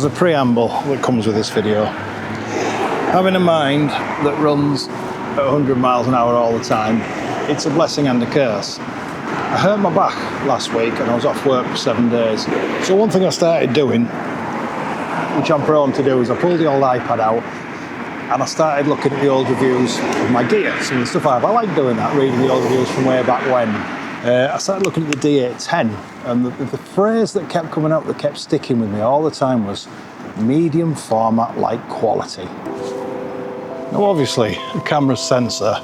a preamble that comes with this video. Having a mind that runs at 100 miles an hour all the time, it's a blessing and a curse. I hurt my back last week and I was off work for 7 days. So one thing I started doing, which I'm prone to do, is I pulled the old iPad out and I started looking at the old reviews of my gear, some of the stuff I have. I like doing that, reading the old reviews from way back when. I started looking at the D810, and the phrase that kept coming up, that kept sticking with me all the time, was medium format like quality. Now obviously, a camera's sensor,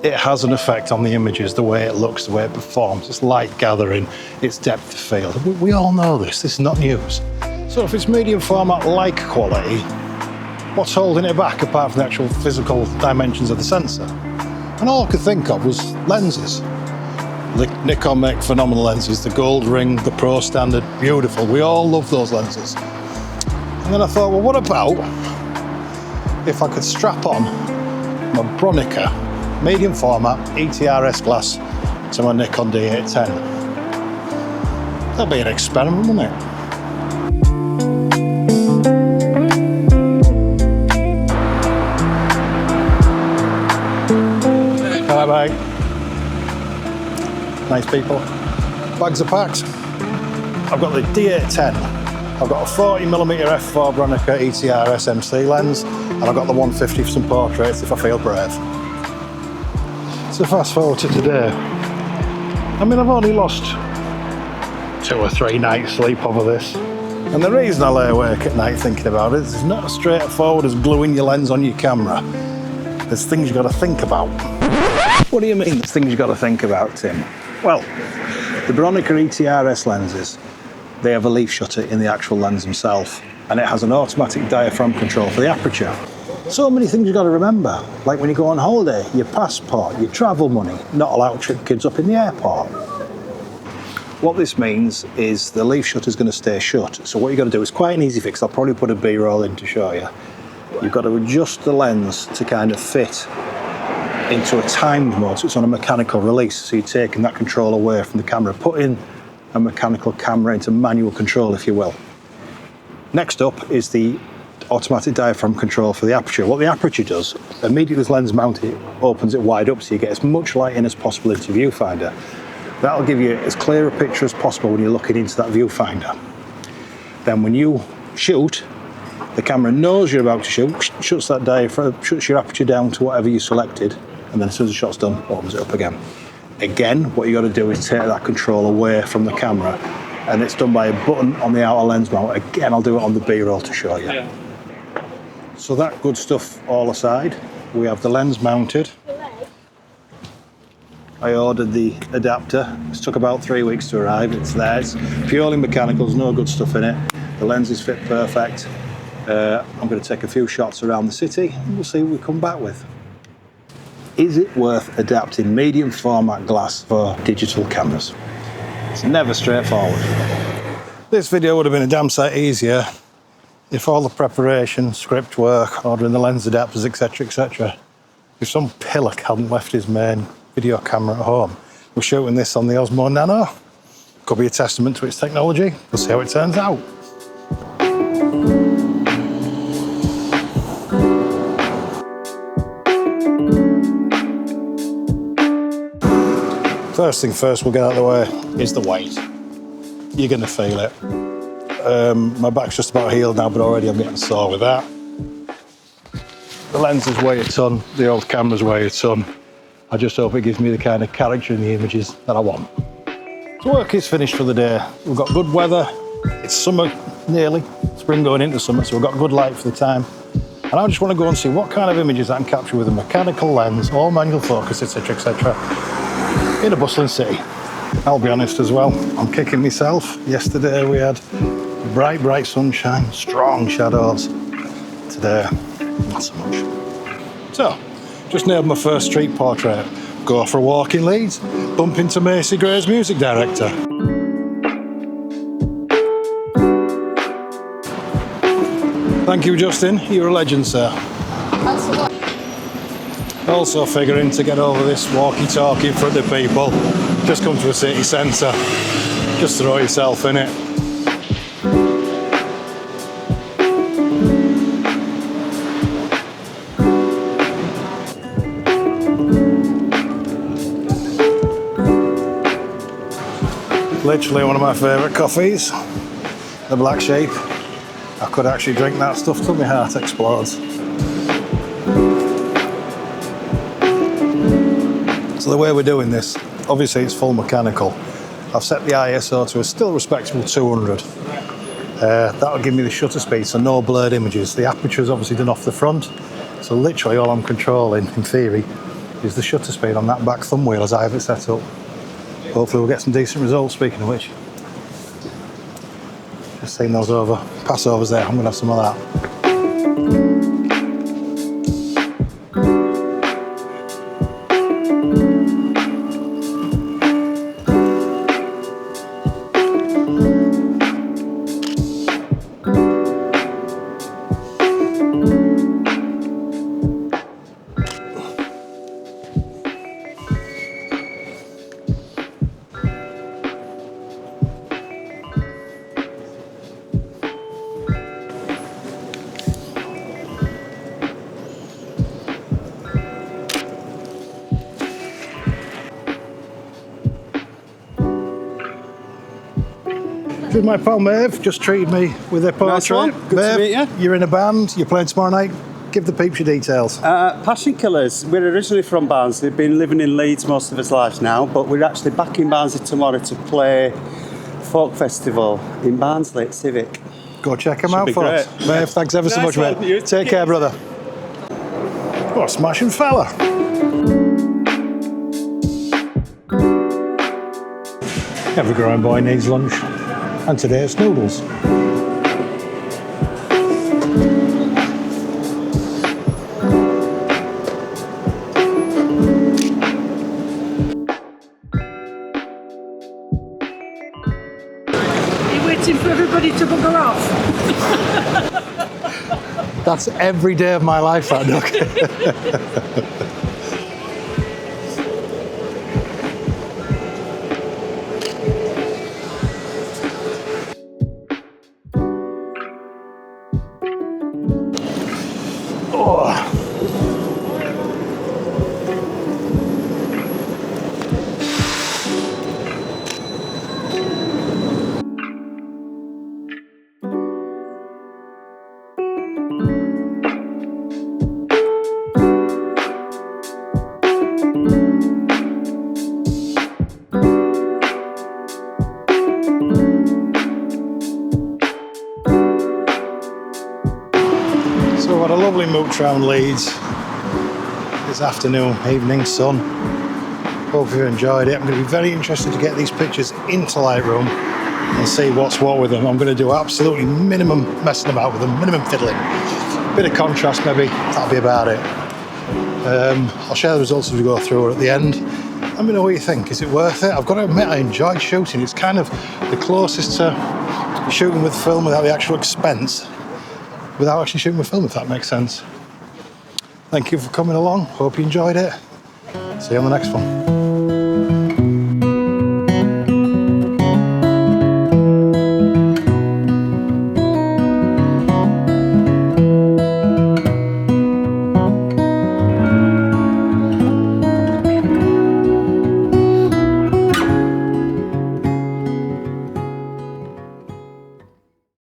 it has an effect on the images, the way it looks, the way it performs, its light gathering, its depth of field. We all know this is not news. So if it's medium format like quality, what's holding it back apart from the actual physical dimensions of the sensor? And all I could think of was lenses. The Nikon make phenomenal lenses, the gold ring, the pro standard, beautiful. We all love those lenses. And then I thought, well, what about if I could strap on my Bronica medium format ETRS glass to my Nikon D810? That'd be an experiment, wouldn't it? Bye bye. Nice people. Bags are packed. I've got the D810. I've got a 40mm f4 Bronica ETRS MC lens, and I've got the 150 for some portraits if I feel brave. So fast forward to today. I mean, I've only lost 2 or 3 nights sleep over this. And the reason I lay awake at night thinking about it is it's not as straightforward as gluing your lens on your camera. There's things you've got to think about. What do you mean there's things you've got to think about, Tim? Well, the Bronica ETRS lenses, they have a leaf shutter in the actual lens themselves, and it has an automatic diaphragm control for the aperture. So many things you've got to remember, like when you go on holiday, your passport, your travel money, not allowed to trip kids up in the airport. What this means is the leaf shutter is going to stay shut. So what you've got to do is quite an easy fix. I'll probably put a B-roll in to show you. You've got to adjust the lens to kind of fit into a timed mode, so it's on a mechanical release, so you're taking that control away from the camera, putting a mechanical camera into manual control, if you will. Next up is the automatic diaphragm control for the aperture. What the aperture does, immediately as lens mounted, it opens it wide up so you get as much light in as possible into viewfinder. That'll give you as clear a picture as possible when you're looking into that viewfinder. Then when you shoot, the camera knows you're about to shoot, shuts that diaphragm, shuts your aperture down to whatever you selected, and then as soon as the shot's done, opens it up again. Again, what you got to do is take that control away from the camera, and it's done by a button on the outer lens mount. Again, I'll do it on the B-roll to show you. Yeah. So that good stuff all aside, we have the lens mounted. I ordered the adapter. It took about 3 weeks to arrive. It's there. It's purely mechanical. There's no good stuff in it. The lenses fit perfect. I'm going to take a few shots around the city and we'll see what we come back with. Is it worth adapting medium format glass for digital cameras? It's never straightforward. This video would have been a damn sight easier if all the preparation, script work, ordering the lens adapters, etc., if some pillock hadn't left his main video camera at home. We're shooting this on the Osmo Nano. Could be a testament to its technology. We'll see how it turns out. First thing first, we'll get out of the way, is the weight. You're going to feel it. My back's just about healed now, but already I'm getting sore with that. The lenses weigh a ton, the old cameras weigh a ton. I just hope it gives me the kind of character in the images that I want. So work is finished for the day. We've got good weather, it's summer nearly, spring going into summer, so we've got good light for the time. And I just want to go and see what kind of images I can capture with a mechanical lens, all manual focus, etc., in a bustling city. I'll be honest as well, I'm kicking myself. Yesterday we had bright sunshine, strong shadows. Today, not so much. So, just nailed my first street portrait. Go for a walk in Leeds, bump into Macy Gray's music director. Thank you, Justin. You're a legend, sir. Also figuring to get over this walkie-talkie in front of people. Just come to the city centre. Just throw yourself in it. Literally one of my favourite coffees, the Black Sheep. I could actually drink that stuff till my heart explodes. So the way we're doing this, obviously it's full mechanical. I've set the ISO to a still respectable 200. That'll give me the shutter speed, so no blurred images. The aperture is obviously done off the front, so literally all I'm controlling, in theory, is the shutter speed on that back thumb wheel as I have it set up. Hopefully we'll get some decent results, speaking of which. Just seeing those passovers there, I'm going to have some of that. This is my pal Maeve, just treated me with their portrait. Nice one. Good Maeve, to meet you. You're in a band, you're playing tomorrow night. Give the peeps your details. Passion Killers, we're originally from Barnsley. We've been living in Leeds most of our lives now, but we're actually back in Barnsley tomorrow to play folk festival in Barnsley at Civic. Go check them out for us. Maeve, thanks ever so much, mate. Take care, brother. Oh, smashing fella. Every growing boy needs lunch, and today it's noodles. Are you waiting for everybody to bugger off? That's every day of my life, that duck. So what a lovely mooch round Leeds this afternoon, evening sun. Hope you enjoyed it. I'm going to be very interested to get these pictures into Lightroom and see what's what with them. I'm going to do absolutely minimum messing about with them, minimum fiddling. Bit of contrast maybe, that'll be about it. I'll share the results as we go through at the end. Let me know what you think. Is it worth it? I've got to admit I enjoyed shooting. It's kind of the closest to shooting with film without the actual expense, without actually shooting with film, if that makes sense. Thank you for coming along. Hope you enjoyed it. See you on the next one.